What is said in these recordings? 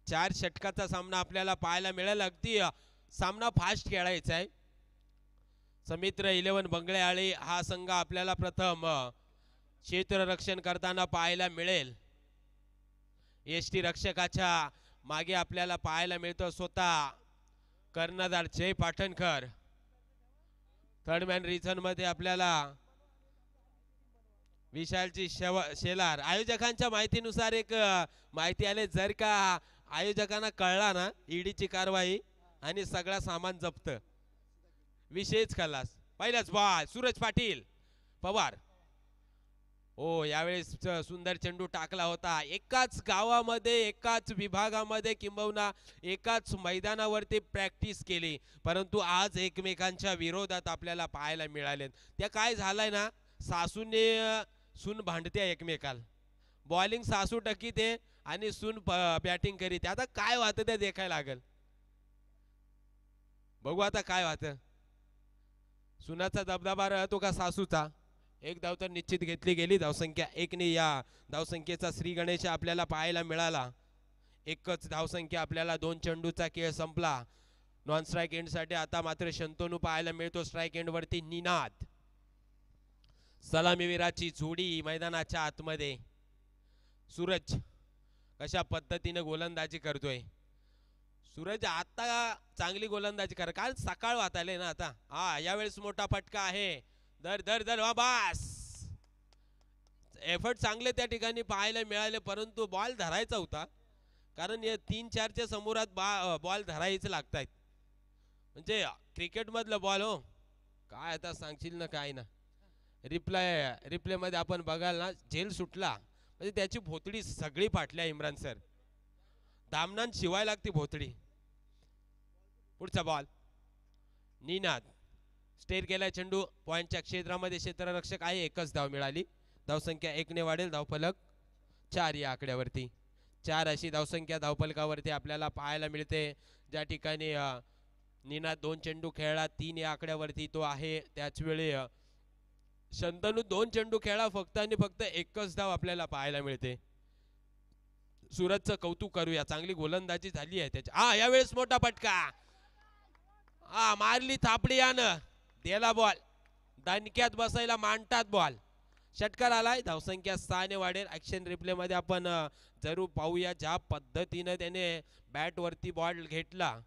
4 षटकाचा सामना आपल्याला पाहायला मिळेल। अगदी सामना फास्ट खेळायचा आहे। समित्र 11 बंगळेआळी हा संघ आपल्याला प्रथम क्षेत्ररक्षण करताना पाहायला मिळेल। एसटी रक्षकाच्या मागे आपल्याला पाहायला मिळतो स्वतः कर्णधार जय पाटणकर। थर्ड मॅन रिझन मध्ये आपल्याला विशालजी शेलार। आयोजकांच्या माहितीनुसार एक माहिती आले, जर का आयोजकांना कळला ना ईडीची कारवाई आणि सगळा सामान जप्त, विषयच खलास। पहिलाच बॉल सूरज पाटील पवार। हो, यावेळेस सुंदर चेंडू टाकला होता। एकाच गावामध्ये एकाच विभागामध्ये किंबहुना एकाच मैदानावरती प्रॅक्टिस केली, परंतु आज एकमेकांच्या विरोधात आपल्याला पाहायला मिळाले। त्या काय झालंय ना, सासूने सून भांडते एकमेकाला, बॉलिंग सासू टकीते आणि सून बॅटिंग करीते। आता काय होतं ते देखायला लागेल, बघू आता काय होतं। सुनाचा दबदबा राहतो का सासूचा। एक धाव तर निश्चित घेतली गेली। धावसंख्या 1 ने या धावसंख्येचा श्री गणेश आपल्याला पाहायला मिळाला। एकच धावसंख्या आपल्याला 2 चेंडूचा खेळ संपला। नॉन स्ट्राइक एंड साठी आता मात्र शंतनू पाहायला मिळतो। स्ट्राइक एंड वरती निनाद। सलामीवीराची जोडी मैदानाच्या आतमध्ये। सूरज कशा पद्धतीने गोलंदाजी करतोय। सूरज आता चांगली गोलंदाजी कर, कारण सकाळ वाताले ना आता। हा, यावेळेस मोठा फटका आहे। दर दर दर वाबास, एफर्ट चांगले त्या ठिकाणी पाहायला मिळाले, परंतु बॉल धरायचा होता, कारण या 3-4 च्या समोरात बॉल धरायचे लागतात। म्हणजे क्रिकेट मधलं बॉल हो, काय आता सांगशील ना काय ना। रिप्ले मध्ये आपण बघाल ना, झेल सुटला म्हणजे त्याची भोतडी सगळी फाटल्या। इम्रान सर दामनान शिवाय लागती भोतडी। पुढचा बॉल निनाद। स्टेर केला चेंडू पॉइंटच्या क्षेत्रामध्ये, क्षेत्ररक्षक आहे। एकच धाव मिळाली। धावसंख्या 1 ने वाढेल। धावफलक 4 या आकड्यावरती। 4 अशी धावसंख्या धावफलकावरती आपल्याला पाहायला मिळते। ज्या ठिकाणी निनाद 2 चेंडू खेळला, 3 या आकड्यावरती तो आहे। त्याच वेळी शंतनू 2 चेंडू खेळला फक्त आणि फक्त एकच धाव आपल्याला पाहायला मिळते। सूरजचं कौतुक करूया, चांगली गोलंदाजी झाली आहे त्याची। हा, यावेळेस मोठा फटका, हा मारली थापडी यानं, दिला बॉल दणक्यात बसायला, मांडतात बॉल। षटकार आलाय। धावसंख्या 6 ने वाढेल। ऍक्शन रिप्ले मध्ये आपण जरूर पाहूया ज्या पद्धतीने त्याने बॅट वरती बॉल घेतला,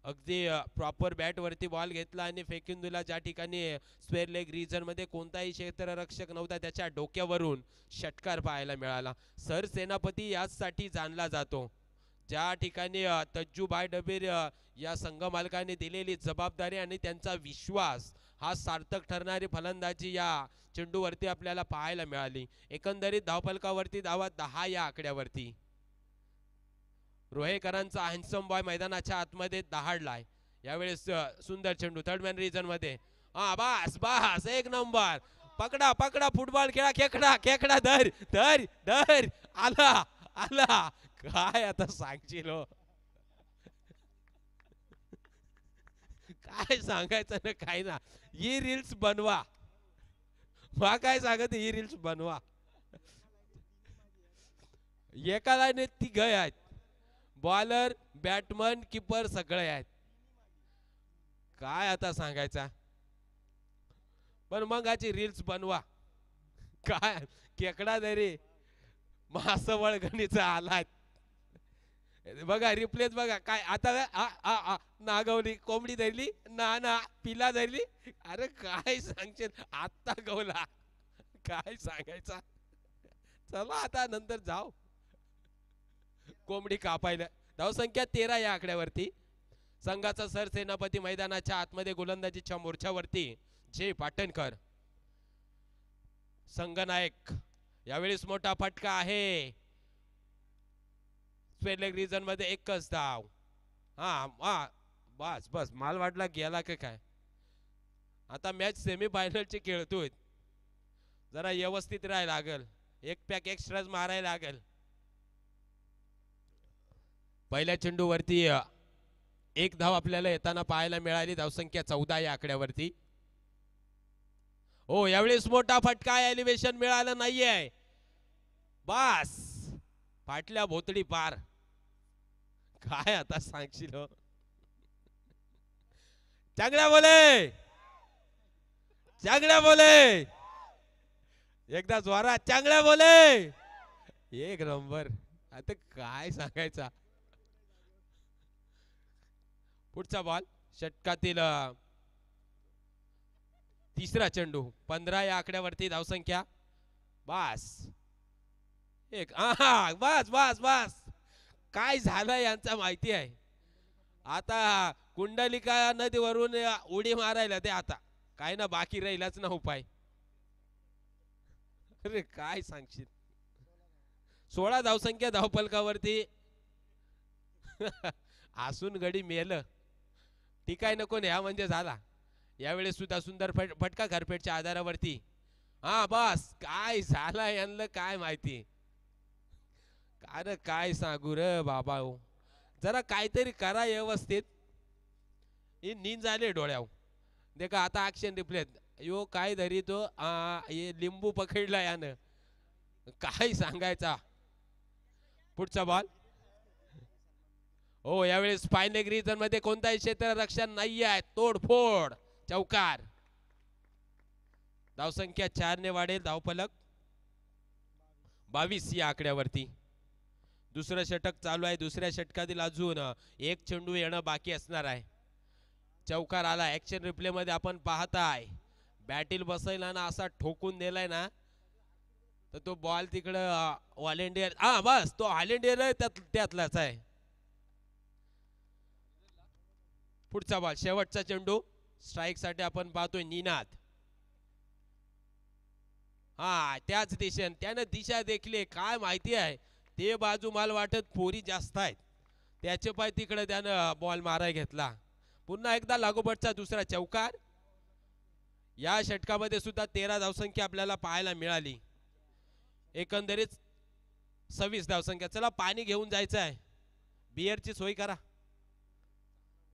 अगदी प्रॉपर बॅट वरती बॉल घेतला आणि फेकून दिला। ज्या ठिकाणी स्क्वेअर लेग रीजन मध्ये कोणताही क्षेत्ररक्षक नव्हता, त्याच्या डोक्यावरून षटकार पाहायला मिळाला। सर सेनापती यासाठी जाणला जातो, ज्या ठिकाणी तज्जूभाई डबीर या संघ मालकाने दिलेली जबाबदारी आणि त्यांचा विश्वास हा सार्थक ठरणारी फलंदाजी या चेंडूवरती आपल्याला पाहायला मिळाली। एकंदरीत धावफलकावरती धावा 10 या आकड्यावरती। रोहेकरांचा हँडसम बॉय मैदानाच्या आतमध्ये दहाडलाय। यावेळेस सुंदर चेंडू थर्ड मॅन रिजन मध्ये। हा, बस बस, एक नंबर। पकडा पकडा, फुटबॉल खेळा, खेकडा खेकडा, धर धर धर, आला आला। काय आता सांगशील हो, काय सांगायचं ना काय ना। ही रील्स बनवा, वा काय सांगत, ही रील्स बनवा। एका लाईनीत 3 आहेत, बॉलर बॅटमन कीपर सगळे आहेत। काय आता सांगायचा, पण मग आजची रील्स बनवा। काय खेकडा धरी मास वळगणीचा आलाय बघा, रिप्लेस बघा काय आता। नागवली कोंबडी धरली ना ना, पिला धरली। अरे काय सांगशील, आता गवला, काय सांगायचा। चला आता नंतर जाऊ कोंबडी कापायला। धावसंख्या 13 या आकड्यावरती। संघाचा सरसेनापती मैदानाच्या आतमध्ये गोलंदाजीच्या मोर्चावरती जय पाटणकर। संघनायक, यावेळेस मोठा फटका आहे। स्क्वेअर लेग रीजन मध्ये एकच धाव। हा बस बस, माल वाटला गेला का काय। आता मॅच सेमी फायनलची खेळतोय, जरा व्यवस्थित राहायला लागेल, एक पॅक एक्स्ट्राच मारायला लागेल। पहिल्या चेंडूवरती 1 धाव आपल्याला येताना पाहायला मिळाली। धावसंख्या 14 या आकड्यावरती। हो, यावेळेस मोठा फटका, एलिव्हेशन मिळालं नाहीये। बस, फाटल्या भोतडी पार। काय आता सांगशील हो? चांगल्या बोले, चांगल्या बोले, एकदा जोरात चांगल्या बोले. एक नंबर. आता काय सांगायचा. पुढचा बॉल षटकातील तिसरा चेंडू. 15 या आकड्यावरती धावसंख्या. बस एक. बस बस बस. काय झालं यांचा माहिती आहे. आता कुंडलिका नदीवरून उडी मारायला ते आता काय ना बाकी राहिलाच ना उपाय. अरे काय सांगशील. 16 धावसंख्या धावफलकावरती. आसून गडी मेलं. टिकाय नको न्या म्हणजे झाला. यावेळेस सुद्धा सुंदर फटका घरपेटच्या आधारावरती. हा बस काय झालं यांना काय माहिती. अरे काय सांगू रे बाबा. जरा काहीतरी करा व्यवस्थित. ही नींद झाले डोळ्यावर. देखा आता ऍक्शन रिप्ले. यो काय धरी तो लिंबू पकडला यानं. काय सांगायचा. पुढचा बॉल. हो यावेळेस फाईन लेग रिजन मध्ये कोणताही क्षेत्ररक्षण नाही आहे. तोडफोड चौकार. धावसंख्या 4 ने वाढेल. धावफलक 22 या आकड्यावरती. दुसरं षटक चालू आहे. दुसऱ्या षटकातील अजून एक चेंडू येणं बाकी असणार आहे. चौकार आला. ऍक्शन रिप्ले मध्ये आपण पाहताय. बॅटिल बसायला ना असा ठोकून दिलाय ना तर तो बॉल तिकडं व्हॉलेंटियर. बस तो व्हॉलेंटियर त्यातलाच आहे. पुढचा बॉल शेवटचा चेंडू. स्ट्राइक साठी आपण पाहतोय निनाद. त्याच दिशेने त्यानं दिशा देखली. काय माहिती आहे ते बाजू मला वाटत पोरी जास्त आहेत त्याचे पाय तिकडे त्यानं बॉल माराय घेतला. पुन्हा एकदा लागोपाठचा दुसरा चौकार. या षटकामध्ये सुद्धा 13 धावसंख्या आपल्याला पाहायला मिळाली. एकंदरीत 26 धावसंख्या. चला पाणी घेऊन जायचं आहे. बियरची सोय करा.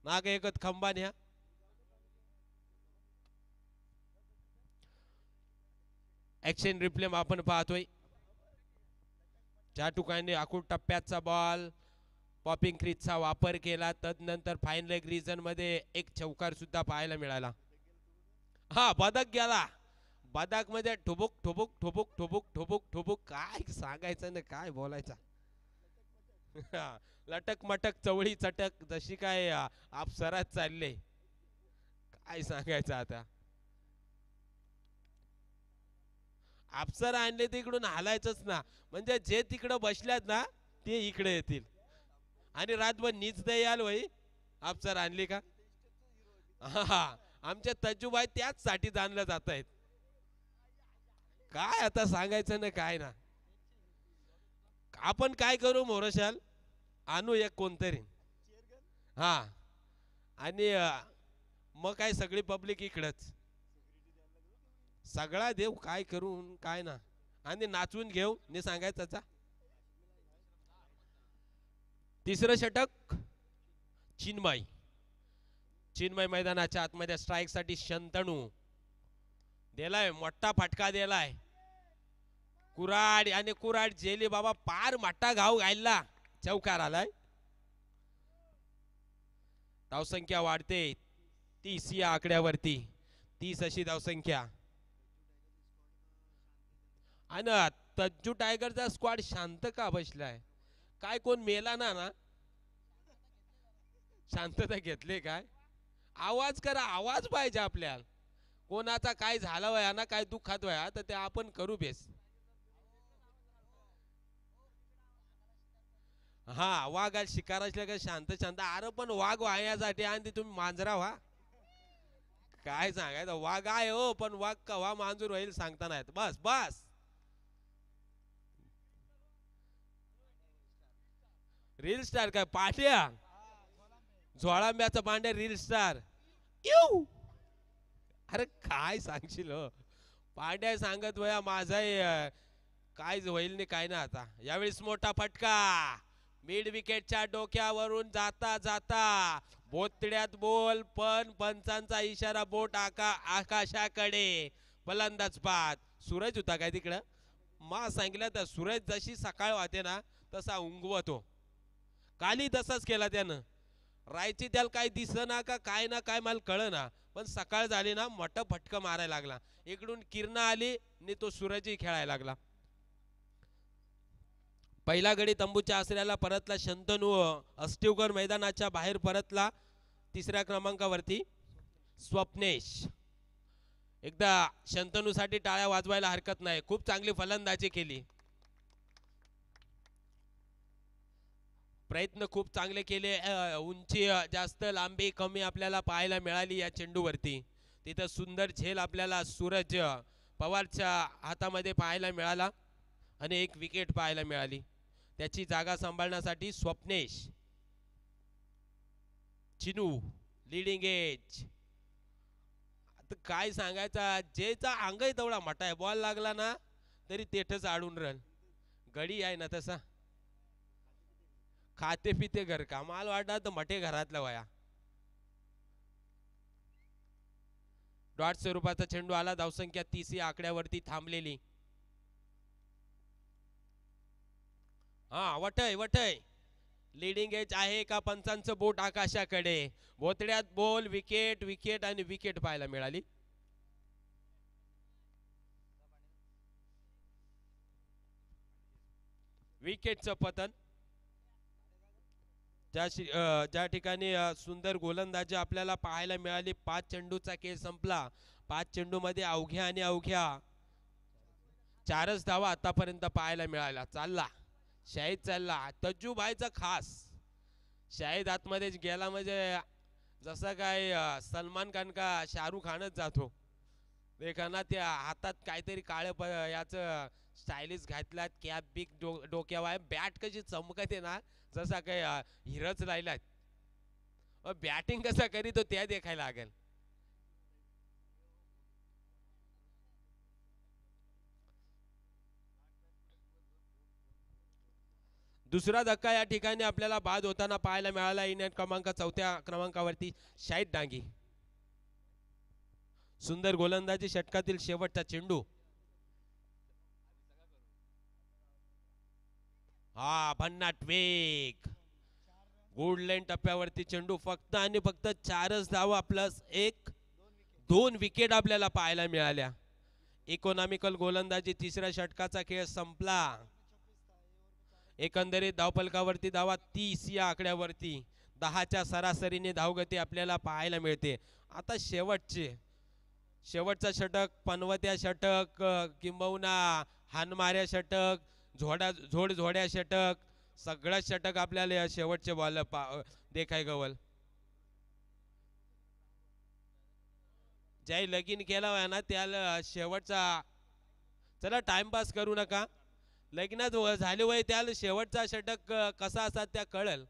नाग एकत खंबा न्या. ऍक्शन रिप्ले आपण पाहतोय. ज्या ठिकाणी आखूड टप्प्याचा बॉल पॉपिंग क्रीजचा वापर केला तदनंतर फाईन लेग रिजन मध्ये एक चौकार सुद्धा पाहायला मिळाला. बदक गेला. बदक मध्ये ठुबुक ठुबुक ठुबुक ठुबुक ठुबुक ठुबुक. काय सांगायचं ना काय बोलायचं. लटक मटक चवळी चटक जशी काय अप्सरात चालले. काय सांगायचं आता. अप्सरा आणले तिकडून हालायचंच ना. म्हणजे जे तिकडं बसल्यात ना ते इकडे येतील. आणि रातभर नीच द्याल वय. अप्सरा आणली का. आमच्या तज्जुबाई त्याच साठी जाणलं जात आहेत. काय आता सांगायचं ना काय ना. आपण काय करू मोरशाल. आणू एक कोणतरी. आणि मग काय सगळी पब्लिक इकडच. सगळा देव काय करून काय ना. आणि नाचवून घेऊ ने सांगायचं. तिसरं षटक. चिन्मय. चिन्मय मैदानाच्या आतमध्ये स्ट्राइक साठी शंतनू दिलाय. मोठा फटका दिलाय. कुराड आणि कुराड जेली बाबा पार मोठा घाव घायला. चौकार आलाय. धावसंख्या वाढते 30 या आकड्यावरती. 30 अशी धावसंख्या. आणि तज्जू टायगरचा स्क्वॉड शांत का बसलाय. काय कोण मेला ना. शांतता घेतले काय. आवाज करा. आवाज पाहिजे आपल्याला. कोणाचा काय झाला वया ना काय दुःखात वया तर ते आपण करू बेस. वाघ शिकार असल्या का शांत शांत. अरे पण वाघ वाहण्यासाठी आणि तुम्ही मांजरा व्हा. काय सांगायचं. वाघ आहे हो पण वाघ कवा मांजूर होईल सांगता नाही. बस बस. रील स्टार काय पाट्या. झोळांब्याचा पांड्या रील स्टार. अरे काय सांगशील हो. पांड्या सांगत वया माझा काय होईल नाही काय ना आता. यावेळेस मोठा फटका. मिड विकेटच्या डोक्यावरून जाता जाता बोतड्यात बोल. पण पंचांचा इशारा. बोट आकाशाकडे. फलंदाज पाहत. सूरज होता काय तिकडं. सांगितलं तर सूरज जशी सकाळ वाहते ना तसा उंगवतो. काली तसाच केला त्यानं. रायची त्याला काय दिसना का काय ना काय मला कळना, पण सकाळ झाली ना मोठं फटकं मारायला लागला. इकडून किरण आली आणि तो सूरजही खेळायला लागला. पहिला गडी तंबूच्या आसऱ्याला परतला शंतनू अस्टिवकर मैदानाच्या बाहेर परतला. तिसऱ्या क्रमांकावरती स्वप्नेश. एकदा शंतनूसाठी टाळ्या वाजवायला हरकत नाही, खूप चांगली फलंदाजी केली. प्रयत्न खूप चांगले केले. उंची जास्त लांबी कमी आपल्याला पाहायला मिळाली या चेंडूवरती. तिथं सुंदर झेल आपल्याला सूरज पवारच्या हातामध्ये पाहायला मिळाला आणि एक विकेट पाहायला मिळाली. त्याची जागा सांभाळण्यासाठी स्वप्नेश. Chinu leading edge. आता काय सांगायचा, जेचा अंगही तेवढा मोठा आहे, बॉल लागला ना तरी तेठच आडून राहील. गडी आहे ना तसा, खाते पिते घर का माल वाटत मटे घरातला वया. डॉट स्वरूपाचा चेंडू आला. धावसंख्या 30 या आकड्यावरती थांबलेली. हा वटय वटय लीडिंग एज आहे का पंचांचं बोट आकाशाकडे. भोतड्यात बॉल, विकेट विकेट आणि विकेट पाहायला मिळाली. विकेटचं पतन. ज्या ठिकाणी सुंदर गोलंदाजी आपल्याला पाहायला मिळाली. 5 चेंडूचा खेळ संपला. 5 चेंडू मध्ये अवघ्या आणि अवघ्या 4च धावा आतापर्यंत पाहायला मिळाल्या. चालला शाहिद, चालला तज्जूभाईचा खास. शाहिद आतमध्ये गेला म्हणजे जसा काय सलमान खान का शाहरुख खानच जातो. देखा त्या हातात काहीतरी काळं याचं स्टायलिश घातलात, कॅप बिग डोक्यावर. बॅट कशी चमकते ना जसा काय हिरच राहिलात. बॅटिंग कसा करीतो त्या देखायला लागेल. दुसरा धक्का या ठिकाणी आपल्याला बाद होताना पाहायला मिळाला. इंडियन क्रमांक 4थ्या क्रमांकावरती शाहिद डांगी. सुंदर गोलंदाजी, षटकातील शेवटचा चेंडू. हा भन्नाट वेग. गुड लाईन टप्प्यावरती चेंडू. फक्त आणि फक्त 4च धावा प्लस 2 विकेट आपल्याला पाहायला मिळाल्या. इकॉनॉमिकल गोलंदाजी. तिसऱ्या षटकाचा खेळ संपला. एकंदरीत धावफलकावरती धावा 30 या आकड्यावरती. 10च्या सरासरीने धावगती आपल्याला पाहायला मिळते. आता शेवटचा षटक, पनवत्या षटक किंबहुना हानमाऱ्या षटक, झोड्या षटक, सगळं षटक आपल्याला शेवटचे बॉल देखाय गवल. ज्याही लगीन केला आहे ना त्याला शेवटचा, चला टाइमपास करू नका, लग्नात झाले वय त्याला शेवटचा षटक कसा असतात त्या कळल.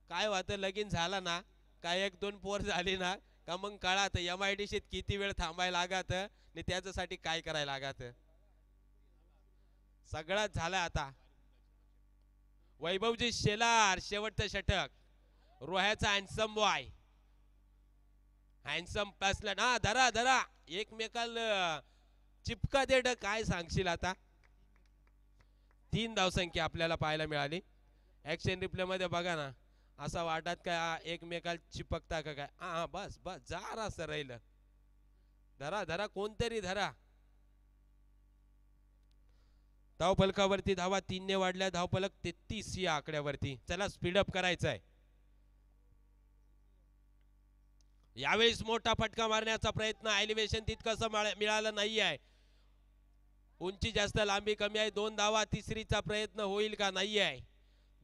काय होतं लगीन झाला ना काय 1-2 पोर झाली ना का मग कळत MIDCत किती वेळ थांबायला लागत आणि त्याच्यासाठी काय करायला लागत. सगळंच झालं आता. वैभवजी शेलार शेवटचं षटक. रोह्याचा हँडसम बॉय, हँडसम प्लसला ना. धरा धरा एकमेकाला चिपका देड. काय सांगशील आता. 3 धावसंख्या आपल्याला पाहायला मिळाली. ऍक्शन रिप्ले मध्ये बघा ना, असं वाटत काय एकमेकाला चिपकता का काय. हा बस बस जार असं राहिलं. धरा धरा कोणतरी धरा. धावफलकावरती धावा 3 ने वाढल्या. धावफलक 33 या आकड्यावरती. चला स्पीडअप करायचं आहे. यावेळेस मोठा फटका मारण्याचा प्रयत्न. एलिव्हेशन तितकंसं मिळालं नाही आहे. उंची जास्त, लांबी कमी आहे. 2 धावा. तिसरीचा प्रयत्न होईल का. नाही आहे.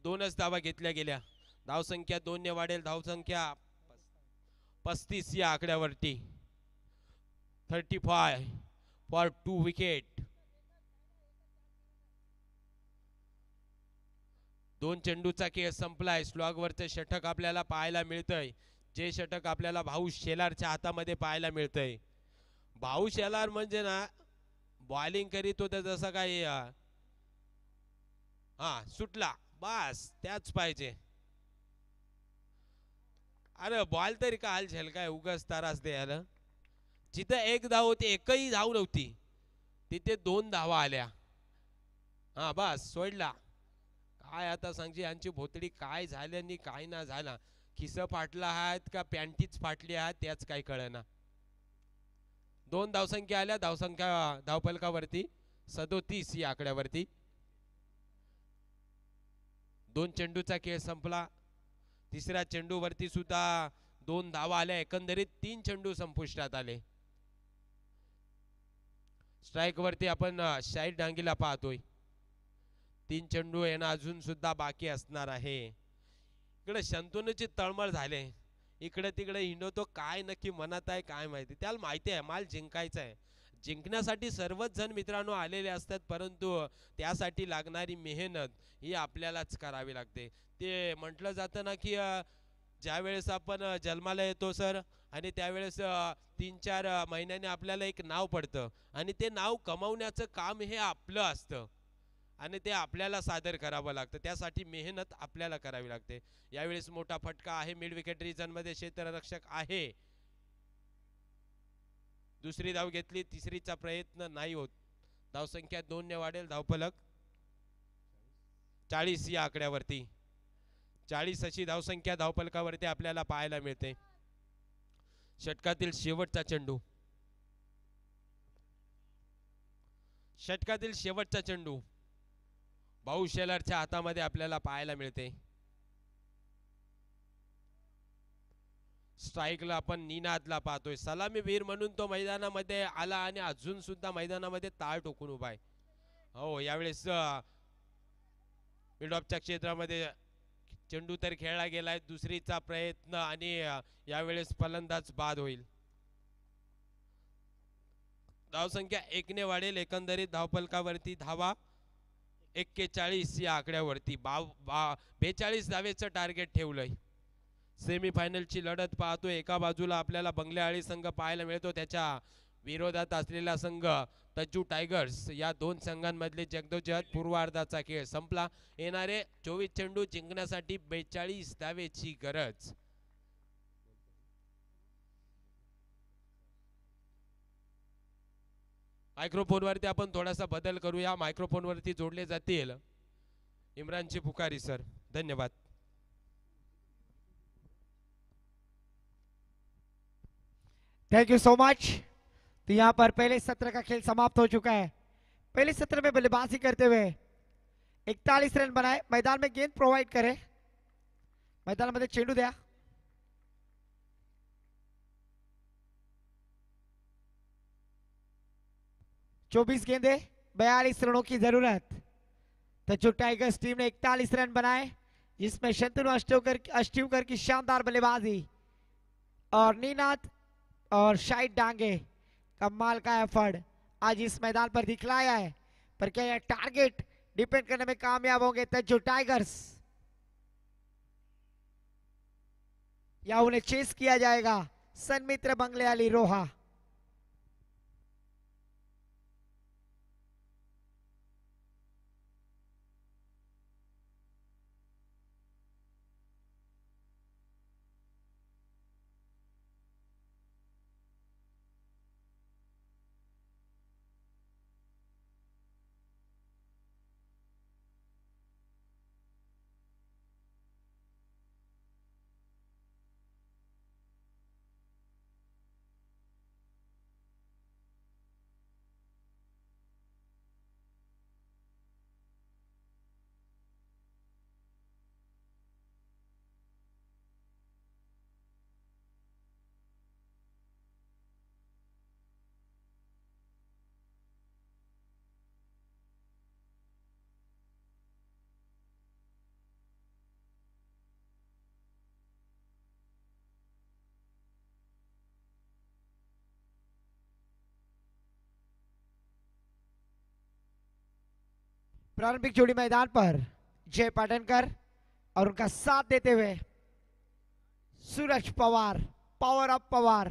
2च धावा घेतल्या गेल्या. धावसंख्या 2 ने वाढेल. धावसंख्या 35 या आकड्यावरती. 35 फॉर 2 विकेट. 2 चेंडूचा खेळ संपलाय. स्लॉगवरचं षटक आपल्याला पाहायला मिळतंय. जे षटक आपल्याला भाऊ शेलारच्या हातामध्ये पाहायला मिळतंय. भाऊ शेलार म्हणजे ना बॉलिंग करीत होता जसं काय हा सुटला बस त्याच पाहिजे. अरे बॉल तरी का हाल झेलकाय उगाच त्रास द्यायला. जिथं 1 धाव होती एकही धाव नव्हती तिथे 2 धावा आल्या. हा बस सोडला. काय आता सांगची यांची भोतडी काय झाली आणि काय ना झाला. खिस फाटला आहेत का पॅन्टीच फाटली आहेत त्याच काही कळना. 2 धावसंख्या आल्या धावफलकावरती 37 या आकड्यावरती. 2 चेंडूचा खेळ संपला. तिसऱ्या चेंडूवरती सुद्धा 2 धावा आल्या. एकंदरीत 3 चेंडू संपुष्टात आले. स्ट्राइक वरती आपण शाहीर डांगीला पाहतोय. 3 चेंडू येणं अजून सुद्धा बाकी असणार आहे. इकडे शंतनूची तळमळ झाले. इकडे तिकडे हिंडतो काय नक्की मनात आहे काय माहिती. त्याला माहिती आहे माल जिंकायचा आहे. जिंकण्यासाठी सर्वच जण मित्रांनो आलेले असतात परंतु त्यासाठी लागणारी मेहनत ही आपल्यालाच करावी लागते. ते म्हटलं जातं ना की ज्यावेळेस आपण जन्माला येतो सर आणि त्यावेळेस 3-4 महिन्याने आपल्याला एक नाव पडतं आणि ते नाव कमवण्याचं काम हे आपलं असतं आणि ते आपल्याला सादर करावं लागतं. त्यासाठी मेहनत आपल्याला करावी लागते. यावेळेस मोठा फटका आहे. मिड विकेट रिजनमध्ये क्षेत्ररक्षक आहे. दुसरी धाव घेतली. तिसरीचा प्रयत्न नाही होत. धावसंख्या 2 ने वाढेल. धावफलक 40 या आकड्यावरती. 40 अशी धावसंख्या धावफलकावरती आपल्याला पाहायला मिळते. षटकातील शेवटचा चेंडू. षटकातील शेवटचा चेंडू भाऊ शेलरच्या हातामध्ये आपल्याला पाहायला मिळते. स्ट्राइकला आपण निनादला पाहतोय. सलामीवीर म्हणून तो मैदानामध्ये आला आणि अजून सुद्धा मैदानामध्ये ताळ टोकून उभा आहे. हो यावेळेस मिड ऑफच्या क्षेत्रामध्ये चेंडू तर खेळला गेलाय. दुसरीचा प्रयत्न आणि यावेळेस फलंदाज बाद होईल. धावसंख्या 1 ने वाढेल. एकंदरीत धावफलकावरती धावा 41 या आकड्यावरती. 42 धावेचं टार्गेट ठेवलंय. सेमीफायनलची लढत पाहतोय. एका बाजूला आपल्याला बंगल्याआळी संघ पाहायला मिळतो. त्याच्या विरोधात असलेला संघ तज्जू टायगर्स. या 2 संघांमधले जगदोजहद पूर्वार्धाचा खेळ संपला. येणारे 24 चेंडू जिंकण्यासाठी 42 धावेची गरज. मायक्रोफोनवरती आपण थोडासा बदल करूया. मायक्रोफोनवरती जोडले जातील इम्रानची पुकारी सर. धन्यवाद. Thank you so much. तो यहाँ पर पहले सत्र का खेल समाप्त हो चुका है. पहले सत्र में बल्लेबाजी करते हुए 41 रन बनाए. मैदान में गेंद प्रोवाइड करे. मैदानामध्ये चेंडू द्या. चौबीस गेंदे 42 रनों की जरूरत. तो जो टाइगर्स टीम ने 41 रन बनाए जिसमें शंतनु अष्टवकर की शानदार बल्लेबाजी और नीनाद और शाहिद डांगे कमाल का एफर्ट आज इस मैदान पर दिखलाया है. पर क्या यह टारगेट डिपेंड करने में कामयाब होंगे तज्जू टाइगर्स या उन्हें चेस किया जाएगा सन्मित्र बंगल्याआली रोहा. प्रारंभिक जोड़ी मैदान पर जय पाटनकर और उनका साथ देते हुए सूरज पवार, पावर अप पवार.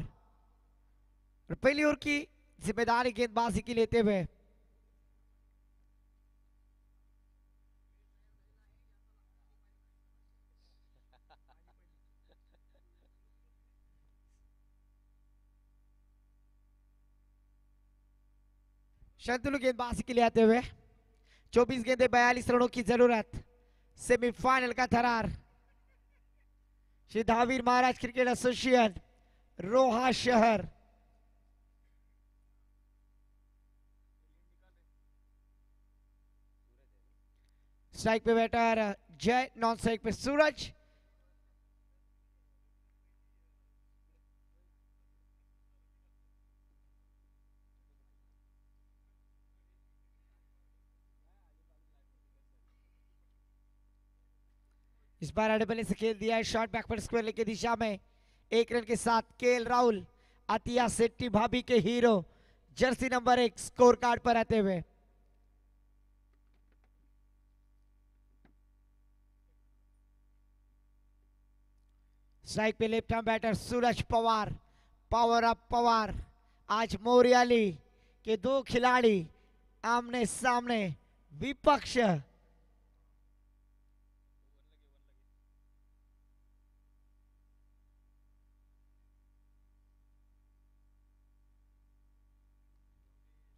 और पहली ओवर की जिम्मेदारी गेंदबाजी की लेते हुए शंतनु गेंदबाजी के लिए आते हुए 24 गेंदे 42 रनों की जरूरत. सेमीफाइनल का थरार। श्री धावीर महाराज क्रिकेट एसोसिएशन रोहा शहर। स्ट्राइक पे बैटर जय, नॉन स्ट्राइक पे सूरज। इस बार अडेबली से खेल दिया है शॉर्ट बैकवर्ड स्क्वायर लेके दिशा में। एक रन के साथ केएल राहुल अतिया सेट्टी भाभी के hero jersey number 1 score card पर आते हुए। स्ट्राइक पे left arm batter Suraj Pawar. Power up Pawar. आज मोरियाली के दो खिलाड़ी आमने सामने, विपक्ष।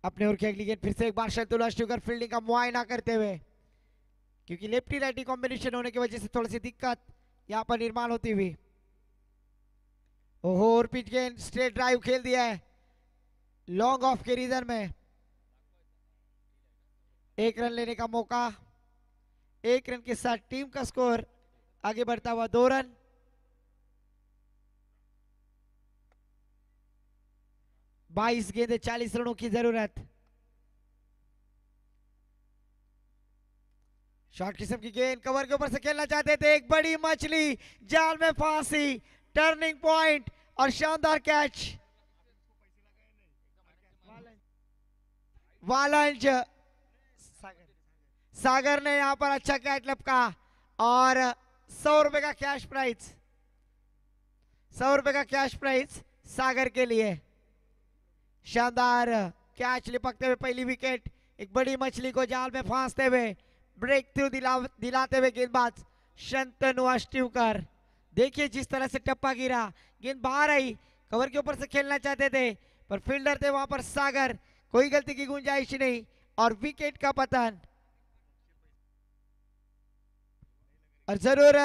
अपने ओर की अगली गेंद फिर से एक बार शंतनु अष्टूकर फील्डिंग का मुआयना करते हुए, क्योंकि लेफ्टी राइटी कॉम्बिनेशन होने की वजह से थोड़ी सी दिक्कत यहां पर निर्माण होती हुई। ओहो, और पिच गेंद स्ट्रेट ड्राइव खेल दिया है लॉन्ग ऑफ के रीजन में। एक रन लेने का मौका। एक रन के साथ टीम का स्कोर आगे बढ़ता हुआ 2 रन। बाईस गेंदे 40 रनों की जरूरत। शॉर्ट किस्म की गेंद कवर के ऊपर से खेलना चाहते थे, एक बड़ी मछली जाल में फांसी, टर्निंग पॉइंट और शानदार कैच। वालंज सागर ने यहां पर अच्छा कैच लपका और 100 रुपए का कैश प्राइज, 100 रुपए का कैश प्राइज सागर के लिए। शानदार कैच लिपकते हुए पहली विकेट, एक बड़ी मछली को जाल में फांसते हुए ब्रेक थ्रू दिलाते हुए गेंदबाज शंतनु अष्टूकर। देखिए जिस तरह से टप्पा गिरा, गेंद बाहर आई, कवर के ऊपर से खेलना चाहते थे पर फील्डर थे वहां पर सागर, कोई गलती की गुंजाइश नहीं और विकेट का पतन। और जरूर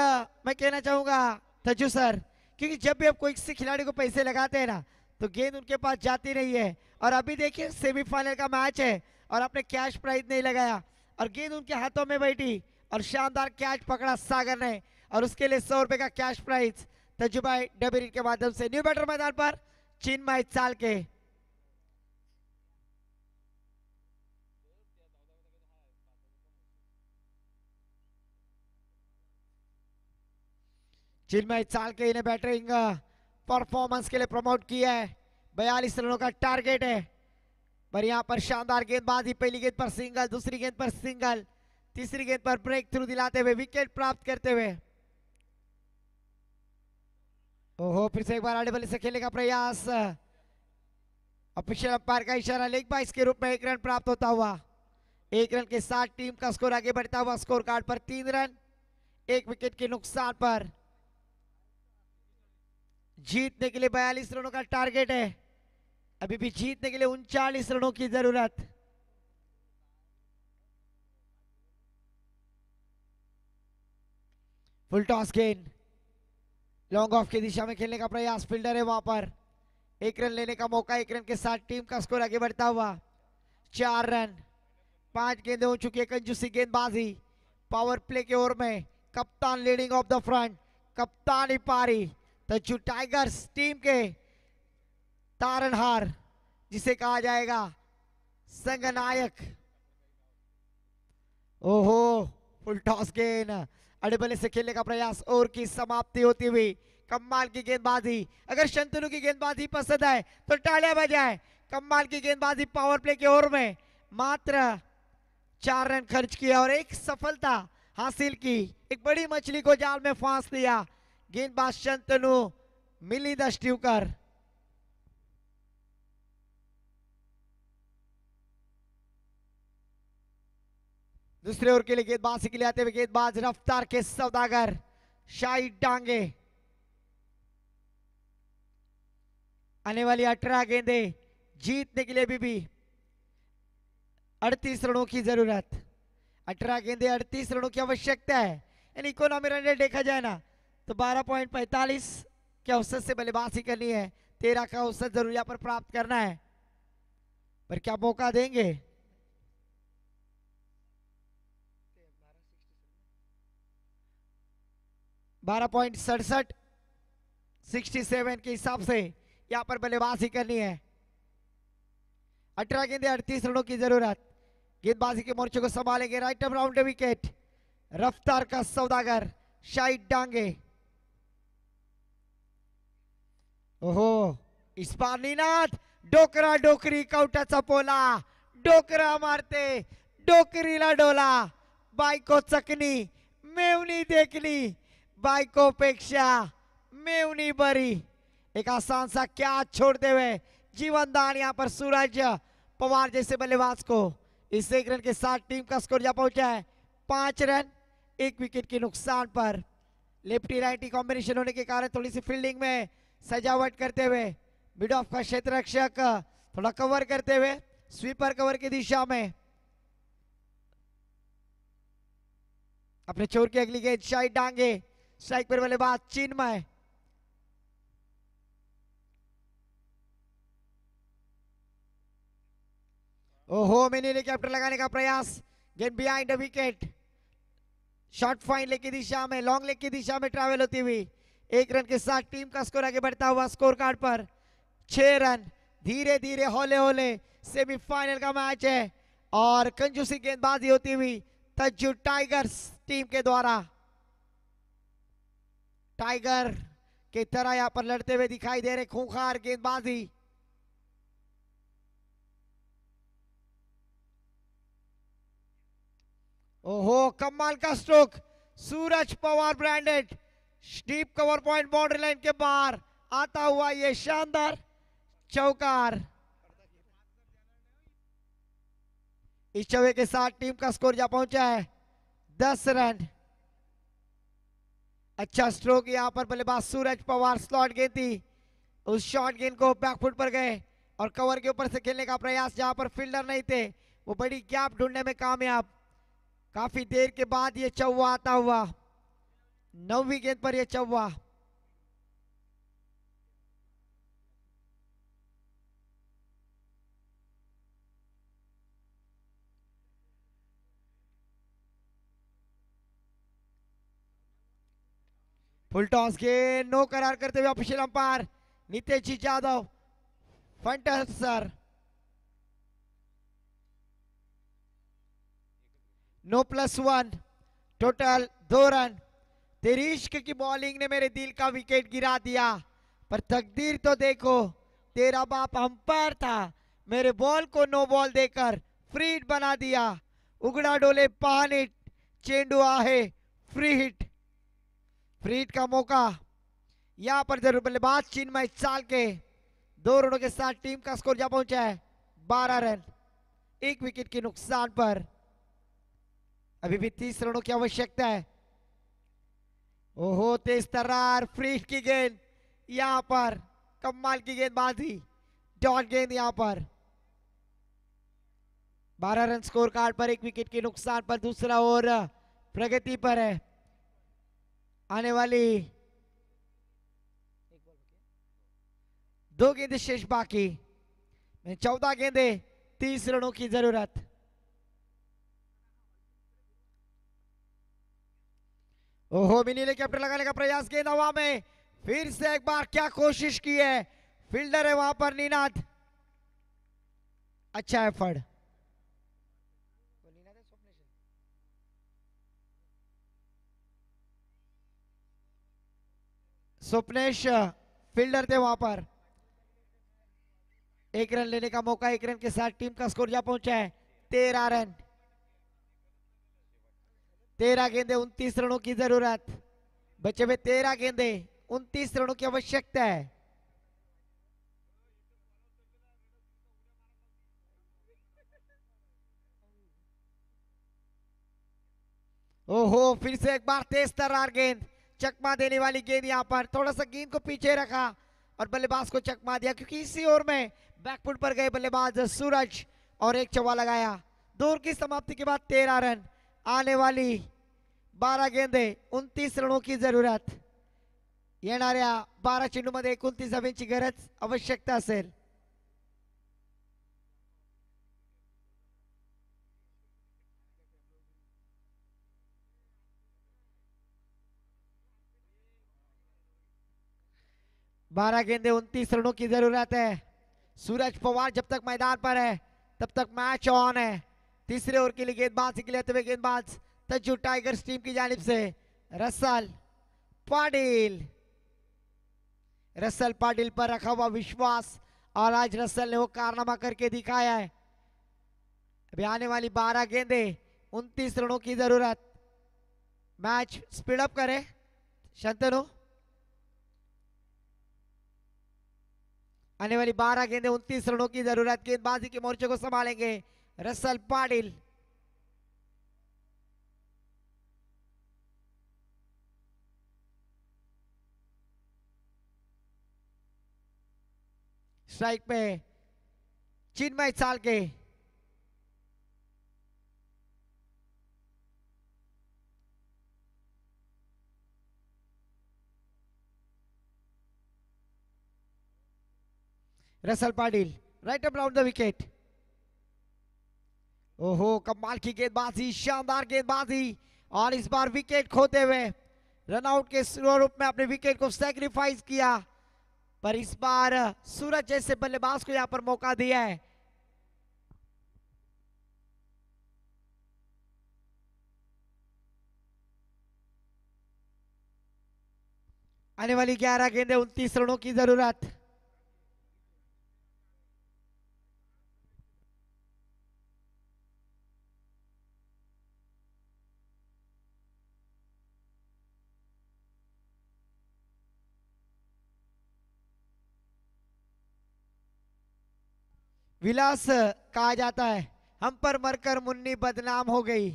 मैं कहना चाहूंगा तजू सर, क्योंकि जब भी आप कोई किसी खिलाड़ी को पैसे लगाते हैं ना तो गेंद उनके पास जाती नहीं है। और अभी देखिए सेमीफाइनल का मैच है और आपने कैश प्राइज नहीं लगाया और गेंद उनके हाथों में बैठी और शानदार कैच पकड़ा सागर ने और उसके लिए 100 रुपए का कैश प्राइज तजुबाई डबरी के माध्यम से। न्यू बैटर मैदान पर चिन्मय चाल के। चिन्मय चाल के इन्हें बैटिंग परफॉर्मेंस के लिए प्रमोट किया है। 42 रनों का टारगेट है पर यहां पर शानदार गेंदबाजी, पहली गेंद पर सिंगल, दूसरी गेंद पर सिंगल, तीसरी गेंद पर ब्रेक थ्रू दिलाते हुए विकेट प्राप्त करते हुए। ओहो, फिर से एक बार आड़े बल्ले से खेलने का प्रयास। ऑफिशियल अंपायर का इशारा, लेग बाइस के रूप में 1 रन प्राप्त होता हुआ। 1 रन के साथ टीम का स्कोर आगे बढ़ता हुआ स्कोर कार्ड पर 3 रन, 1 विकेट के नुकसान पर। जीतने के लिए 42 रनों का टारगेट है, अभी भी जीतने के लिए 39 रनों की जरूरत। फुल टॉस गेंद, लॉन्ग ऑफ की दिशा में खेलने का प्रयास, फील्डर है वहां पर। 1 रन लेने का मौका, 1 रन के साथ टीम का स्कोर आगे बढ़ता हुआ 4 रन। 5 गेंदें हो चुकी है, कंजूसी गेंदबाजी। पावर प्ले के ओवर में कप्तान लीडिंग ऑफ द फ्रंट, कप्तानी पारी तजू टाइगर्स टीम के तारनहार जिसे कहा जाएगा संगनायक। ओहो, फुल टॉस गेंद, अड़बले से खेलने का प्रयास, ओवर की समाप्ति होती हुई। कमाल की गेंदबाजी, अगर शंतनु की गेंदबाजी पसंद आए तो तालियां बजाएं। कमाल की गेंदबाजी पावर प्ले के ओवर में मात्र 4 रन खर्च किया और एक सफलता हासिल की, एक बड़ी मछली को जाल में फांस दिया गेंदबाज शंतनु मिलिंद अष्टूकर। दूसरे ओवर के लिए गेंदबाजी के लिए आते हुए गेंदबाज रफ्तार के सौदागर शाही डांगे। आने वाली 18 जीतने के लिए भी 38 रनों की जरूरत। 18 गेंदे 38 रनों की आवश्यकता है। यानी इकोनॉमी रन रेट देखा जाए ना तो 12.45 के औसत से बल्लेबाजी करनी है। 13 का औसत जरूर यहाँ पर प्राप्त करना है, पर क्या मौका देंगे? बारह पॉइंट 67 के हिसाब से यहाँ पर बल्लेबाजी करनी है। 18 गेंदे 38 रनों की जरूरत। गेंदबाजी के मोर्चे को संभालेंगे राइट अप राउंड विकेट, रफ्तार का सौदागर शाहिद डांगे। ओहो, इस बार निनाद डोकरा डोकरी कवटाचा पोला, डोकरा मारते डोकरीला डोला, बायको चकनी मेवनी देखली, बायको पेक्षा मेवनी बरी। एक आसान सा क्या छोड़ते हुए जीवन दान यहाँ पर सूरज पवार जैसे बल्लेबाज को। इस एक रन के साथ टीम का स्कोर जा पहुंचा है 5 रन 1 विकेट के नुकसान पर। लेफ्टी राइटी कॉम्बिनेशन होने के कारण थोड़ी सी फील्डिंग में सजावट करते हुए मिड ऑफ का क्षेत्र रक्षक थोड़ा कवर करते हुए स्वीपर कवर की दिशा में अपने चोर की अगली गेंद शाहिद डांगे, स्ट्राइक पर बल्लेबाज चिन्मय। ओहो, मिनी कैप्टन लगाने का प्रयास, गेंद behind the wicket, short fine leg की दिशा में, लॉन्ग लेग की दिशा में ट्रैवल होती हुई 1 रन के साथ टीम का स्कोर आगे बढ़ता हुआ स्कोर कार्ड पर 6 रन। धीरे धीरे हौले हौले सेमीफाइनल का मैच है और कंजूसी गेंदबाजी होती हुई तज्जु टाइगर्स टीम के द्वारा। टाइगर की तरह यहां पर लड़ते हुए दिखाई दे रहे खूंखार गेंदबाजी। ओहो, कमाल का stroke, Suraj Pawar branded, deep cover point boundary line के बाहर आता हुआ ये शानदार चौकार। इस चौके के साथ टीम का स्कोर जा पहुंचा है 10 रन। अच्छा स्ट्रोक यहां पर बल्लेबाज सूरज पवार, स्लॉट गेंद थी, उस शॉर्ट गेंद को बैकफुट पर गए और कवर के ऊपर से खेलने का प्रयास, जहां पर फील्डर नहीं थे वो बड़ी गैप ढूंढने में कामयाब। काफी देर के बाद ये चौवा आता हुआ, 9वीं गेंद पर ये चौवा। फुल टॉस गेंद नो करार करते हुए ऑफिशियल अंपायर नितेश जी यादव, फंटस सर, नो +1, टोटल 2 रन। तेरी इश्क की बॉलिंग ने मेरे दिल का विकेट गिरा दिया, पर तकदीर तो देखो, तेरा बाप अंपायर था, मेरे बॉल को नो बॉल देकर फ्री हिट बना दिया। उगड़ा डोले पान हिट, चेंडू आहे फ्री हिट। फ्री हिट का मौका यहां पर जरूर बल्लेबाज चिन्मय चाल के 2 रनों के साथ टीम का स्कोर जा पहुंचा है 12 रन 1 विकेट के नुकसान पर। अभी भी 30 रनों की आवश्यकता है। ओहो, तेज तर्रार फ्री हिट की गेंद, यहां पर कमाल की गेंदबाजी, डॉट गेंद यहां पर। 12 रन स्कोर कार्ड पर 1 विकेट के नुकसान पर। दूसरा ओवर प्रगति पर है। आने वाली 2 गेंदे शेष बाकी, 14 गेंदे 30 रनों की जरूरत। ओहो, मिनी ने कैप्टन लगाने का प्रयास, गेंद हवा में, फिर से एक बार क्या कोशिश की है, फील्डर है वहां पर निनाद, अच्छा एफर्ट। स्वप्नेश फील्डर थे वहां पर। 1 रन लेने का मौका, 1 रन के साथ टीम का स्कोर जा पहुंचा है 13 रन। 13 गेंदे 29 रनों की जरूरत, बचे हुए 13 गेंदे 29 रनों की आवश्यकता है। ओहो, फिर से एक बार तेज तर्रार गेंद, चकमा देने वाली गेंद, यहां पर थोड़ा सा गेंद को पीछे रखा और बल्लेबाज को चकमा दिया, क्योंकि इसी ओवर में बैकफुट पर गए बल्लेबाज सूरज और एक चौवा लगाया। 2 ओवर की समाप्ति के बाद 13 रन। आने वाली 12 गेंदे 29 रनों की जरूरत. येणाऱ्या 12 चेंडूमध्ये 29 धावांची गरज आवश्यकता असेल. बारह गेंदे 29 रनों की जरूरत है. सूरज पवार जब तक मैदान पर है तब तक मैच ऑन है. तीसरे ओवर के लिए गेंदबाजी के लिए हुए गेंदबाज तज्जू टाइगर्स टीम की जानिब से रसल पाटिल. रसल पाटिल पर रखा हुआ विश्वास और आज रसल ने वो कारनामा करके दिखाया है. अभी आने वाली 12 गेंदे 29 रनों की जरूरत. मैच स्पीड अप करे शंतनु. आने वाली 12 गेंदे 29 रनों की जरूरत. गेंदबाजी के मोर्चे को संभालेंगे रसल पाटिल. स्ट्राइक पे Chinmay Chalke. Rasal Patil right up round the wicket. ओहो कमाल की गेंदबाजी, शानदार गेंदबाजी और इस बार विकेट खोते हुए रनआउट के स्वरूप में अपने विकेट को सैक्रिफाइस किया. पर इस बार सूरज जैसे बल्लेबाज को यहां पर मौका दिया है. आने वाली 11 गेंदे 29 रनों की जरूरत. विलास कहा जाता है. हम पर मरकर मुन्नी बदनाम हो गई.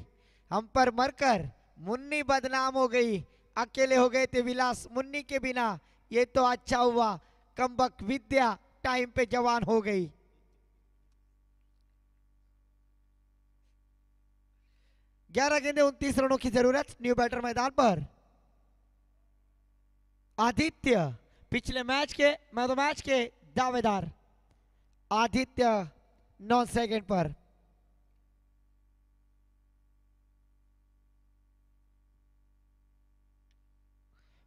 हम पर मरकर मुन्नी बदनाम हो गई. अकेले हो गए थे विलास मुन्नी के बिना. ये तो अच्छा हुआ कमबख्त विद्या टाइम पे जवान हो गई. ग्यारह गेंदे 29 रनों की जरूरत. न्यू बैटर मैदान पर आदित्य. पिछले मैच के दावेदार आदित्य 9 सेकंड पर.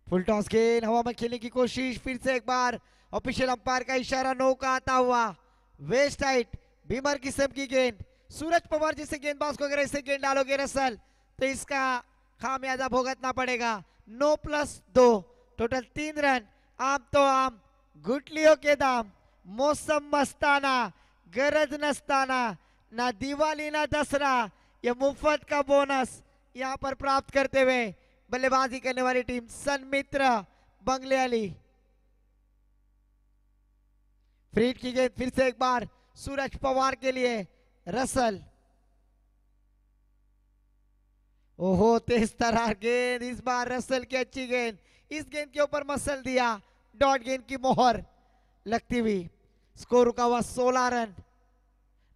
फुल टॉस गेंद हवा में खेलने की कोशिश. फिर से एक बार ऑफिशियल अंपायर का इशारा नो का आता हुआ. वेस्ट हाइट बीमर किस्म की गेंद. सूरज पवार जैसे गेंदबाज को अगर ऐसे गेंद डालोगे रसल तो इसका खामियाजा भुगतना पड़ेगा. 9+2 टोटल 3 रन. आम तो आम गुटलियों के दाम. मौसम मस्ताना गरज नस्ताना. ना दिवाली ना दसरा ये मुफ्त का बोनस यहां पर प्राप्त करते हुए बल्लेबाजी करने वाली टीम सनमित्र बंगलियाली. फ्रीड की गेंद फिर से एक बार सूरज पवार के लिए. रसल. ओहो तेज तरार गेंद. इस बार रसल की अच्छी गेंद. इस गेंद के ऊपर मसल दिया. डॉट गेंद की मोहर लगती हुई. स्कोर रुका हुआ 16 रन.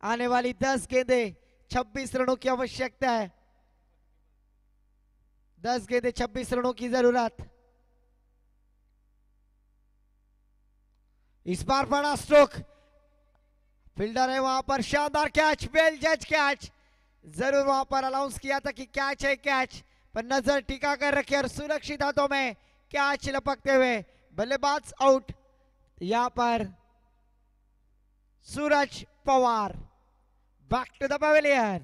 आने वाली 10 गेंदे 26 रनों की आवश्यकता है. 10 गेंदे 26 रनों की जरूरत. इस बार बड़ा स्ट्रोक. फील्डर है वहां पर. शानदार कैच. वेल जज कैच. जरूर वहां पर अनाउंस किया था कि कैच है कैच. पर नजर टिका कर रखे और सुरक्षित हाथों में कैच लपकते हुए बल्लेबाज आउट. यहां पर Suraj Pawar. Back to the pavilion.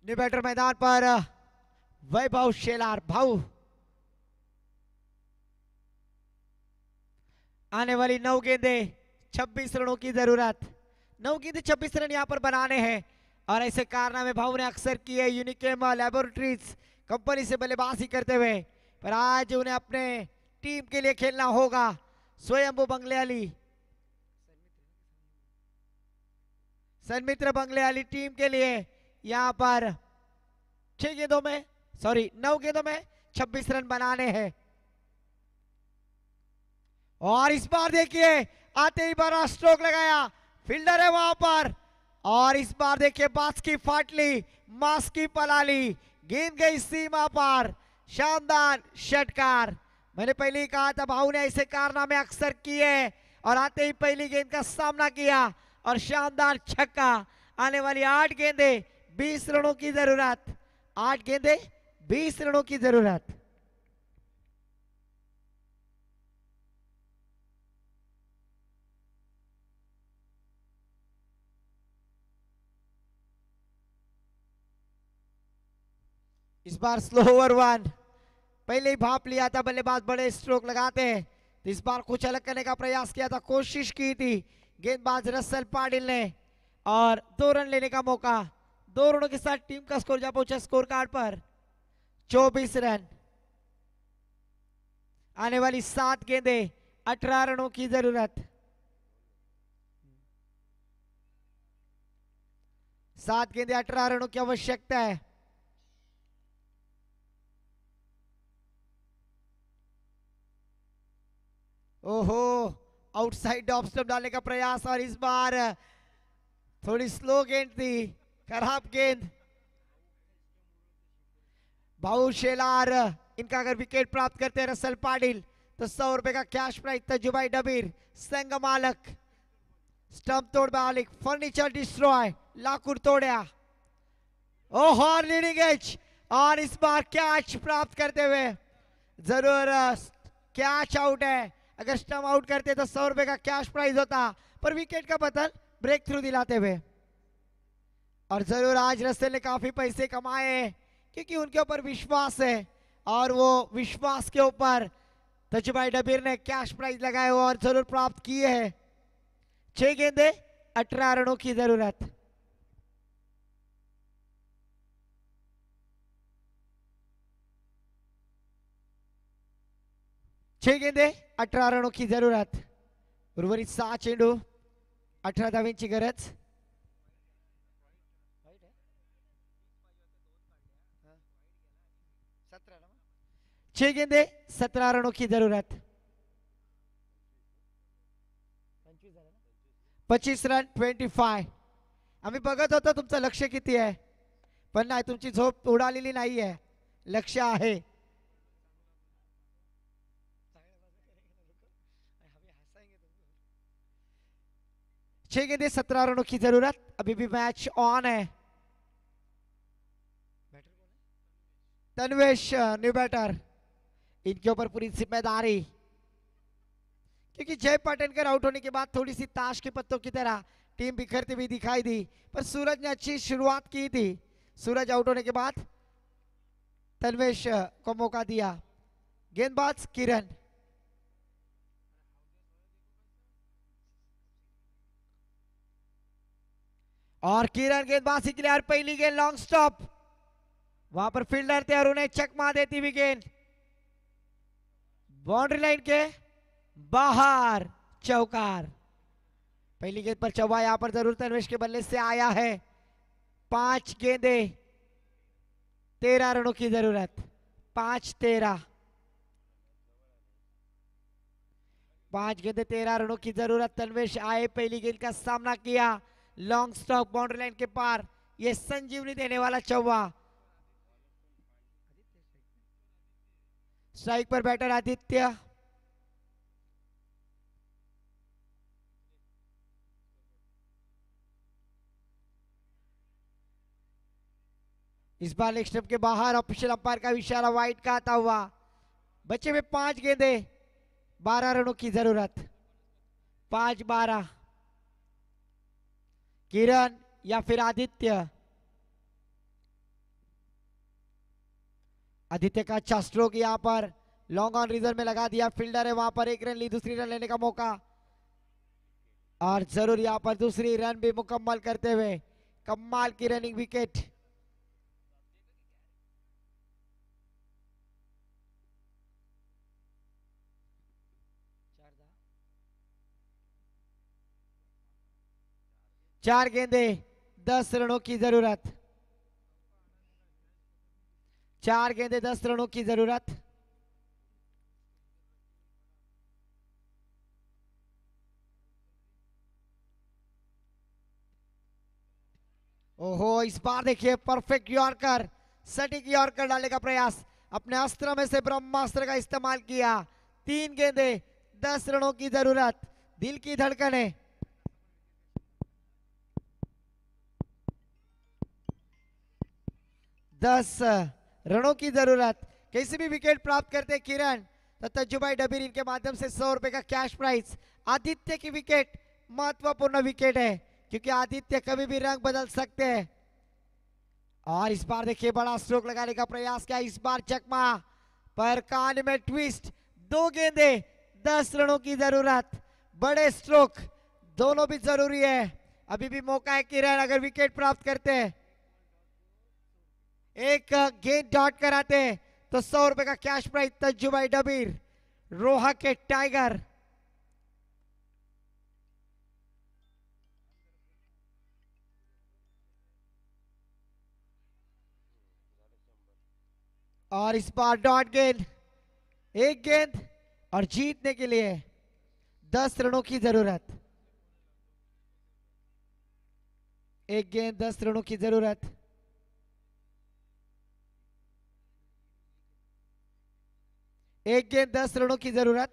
New batter मैदान पर वैभव शेलार. भाऊ आने वाली 9 गेंदे 26 रनों की जरूरत. 9 गेंदे 26 रन यहां पर बनाने हैं और ऐसे कारनामे भाऊ ने अक्सर किए यूनिकेम लैबोरेटरीज कंपनी से बल्लेबाजी करते हुए. पर आज उन्हें अपने टीम के लिए खेलना होगा. स्वयंभू बंगलियाली सन्मित्र बंगले वाली टीम के लिए यहाँ पर 6 गेंदों में 9 गेंदों में 26 रन बनाने हैं। और इस बार देखिए आते ही बड़ा स्ट्रोक लगाया, फील्डर है वहां पर। और इस बार देखिए बास की फाटली, मास की पलाली, गेंद गई सीमा पर, शानदार षटकार। मैंने पहले ही कहा था भाऊ ने ऐसे कारनामे अक्सर किए और आते ही पहली गेंद का सामना किया और शानदार छक्का। आने वाली 8 गेंदे 20 रनों की जरूरत, 8 गेंदे 20 रनों की जरूरत। इस बार स्लो ओवर 1, पहले ही भाप लिया था, बल्लेबाज बड़े स्ट्रोक लगाते हैं, तो इस बार कुछ अलग करने का प्रयास किया था, कोशिश की थी गेंदबाज रसल पाटिल ने और 2 रन लेने का मौका। 2 रनों के साथ टीम का स्कोर जा पहुंचा स्कोर कार्ड पर 24 रन। आने वाली 7 गेंदे 18 रनों की जरूरत। 7 गेंदे 18 रनों की आवश्यकता है। ओहो, आउटसाइड ऑफ स्टंप डालने का प्रयास और इस बार थोड़ी स्लो गेंद थी, खराब गेंद। भाऊ शेलार, इनका अगर विकेट प्राप्त करते हैं रसल पाटिल तो 100 रुपए का कैश प्राइज। तजुबाई डबीर संघ मालक, स्टंप तोड़ मालिक, फर्नीचर डिस्ट्रॉय, लाकुर तोड़या। ओहो, लीडिंग एज और इस बार कैच प्राप्त करते हुए, जरूर कैच आउट है। अगर स्टंप आउट करते तो 100 रुपए का कैश प्राइज होता, पर विकेट का बदल ब्रेक थ्रू दिलाते हुए। और जरूर आज रसल ने काफी पैसे कमाए क्योंकि उनके ऊपर विश्वास है और वो विश्वास के ऊपर तजुबाई डबीर ने कैश प्राइज लगाए और जरूर प्राप्त किए हैं। 6 गेंदे 18 रनों की जरूरत। छह गेंदे 18 रनों की जरूरत। उर्वरित 6 चेंडू 18 धावांची गरज। 6 गेंदे 17 रनों की जरूरत। 25 रन 25। आम्ही बघत होतो तुमचं लक्ष किती आहे, पण नाही, तुमची झोप उडालेली नाहीये, लक्ष आहे। 6 गेंदे 17 रनों की जरूरत। अभी भी मैच ऑन है। तन्वेश न्यू बैटर, इनके ऊपर पूरी जिम्मेदारी, क्योंकि जय पाटनकर आउट होने के बाद थोड़ी सी ताश के पत्तों की तरह टीम बिखरती हुई दिखाई दी, पर सूरज ने अच्छी शुरुआत की थी। सूरज आउट होने के बाद तन्वेश को मौका दिया। गेंदबाज किरण, और किरण गेंदबाजी के लिए और पहली गेंद लॉन्ग स्टॉप, वहां पर फील्डर थे और उन्हें चकमा देती हुई गेंद बाउंड्री लाइन के बाहर, चौकार। पहली गेंद पर चौबा यहां पर जरूर तन्वेश के बल्ले से आया है। 5 गेंदे 13 रनों की जरूरत। 5-13, 5 गेंदे 13 रनों की जरूरत। तन्वेश आए, पहली गेंद का सामना किया, लॉन्ग स्टॉक बाउंड्री लाइन के पार, ये संजीवनी देने वाला चौवा। स्ट्राइक पर बैटर आदित्य, इस बार लेग स्टंप के बाहर, ऑफिशियल अंपायर का इशारा वाइड का आता हुआ। बचे में 5 गेंदे 12 रनों की जरूरत। 5-12, किरण या फिर आदित्य। आदित्य का अच्छा स्ट्रोक यहां पर लॉन्ग ऑन रिजर्व में लगा दिया, फील्डर है वहां पर, 1 रन ली, दूसरी रन लेने का मौका और जरूर यहां पर दूसरी रन भी मुकम्मल करते हुए कमाल की रनिंग विकेट। 4 गेंदे 10 रनों की जरूरत। 4 गेंदे 10 रनों की जरूरत। ओहो, इस बार देखिए परफेक्ट यॉर्कर, सटीक यॉर्कर डालने का प्रयास, अपने अस्त्र में से ब्रह्मास्त्र का इस्तेमाल किया। 3 गेंदे 10 रनों की जरूरत। दिल की धड़कने। दस रनों की जरूरत। कैसे भी विकेट प्राप्त करते किरण तो तज्जुभाई डबीर इनके माध्यम से 100 रुपए का कैश प्राइज। आदित्य की विकेट महत्वपूर्ण विकेट है क्योंकि आदित्य कभी भी रंग बदल सकते हैं। और इस बार देखिए बड़ा स्ट्रोक लगाने का प्रयास किया, इस बार चकमा पर कान में ट्विस्ट। 2 गेंदे 10 रनों की जरूरत। बड़े स्ट्रोक दोनों भी जरूरी है। अभी भी मौका है किरण, अगर विकेट प्राप्त करते हैं, एक गेंद डॉट कराते हैं तो 100 रुपए का कैश प्राइज तज्जुभाई डबीर, रोहा के टाइगर। और इस बार डॉट गेंद, एक गेंद और जीतने के लिए 10 रनों की जरूरत। एक गेंद 10 रनों की जरूरत। एक गेंद 10 रनों की जरूरत।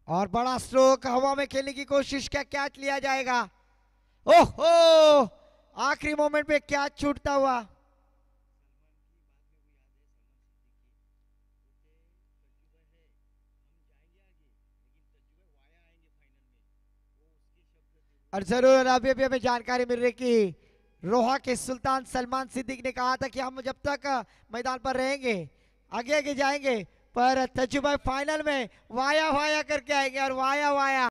और बड़ा स्ट्रोक, हवा में खेलने की कोशिश, क्या कैच लिया जाएगा? ओहो, आखिरी मोमेंट पे कैच छूटता हुआ। और जरूर अभी अभी हमें जानकारी मिल रही कि रोहा के सुल्तान सलमान सिद्दीक ने कहा था कि हम जब तक मैदान पर रहेंगे आगे आगे जाएंगे, पर तज्जुभाई फाइनल में वाया वाया करके आएंगे और वाया वाया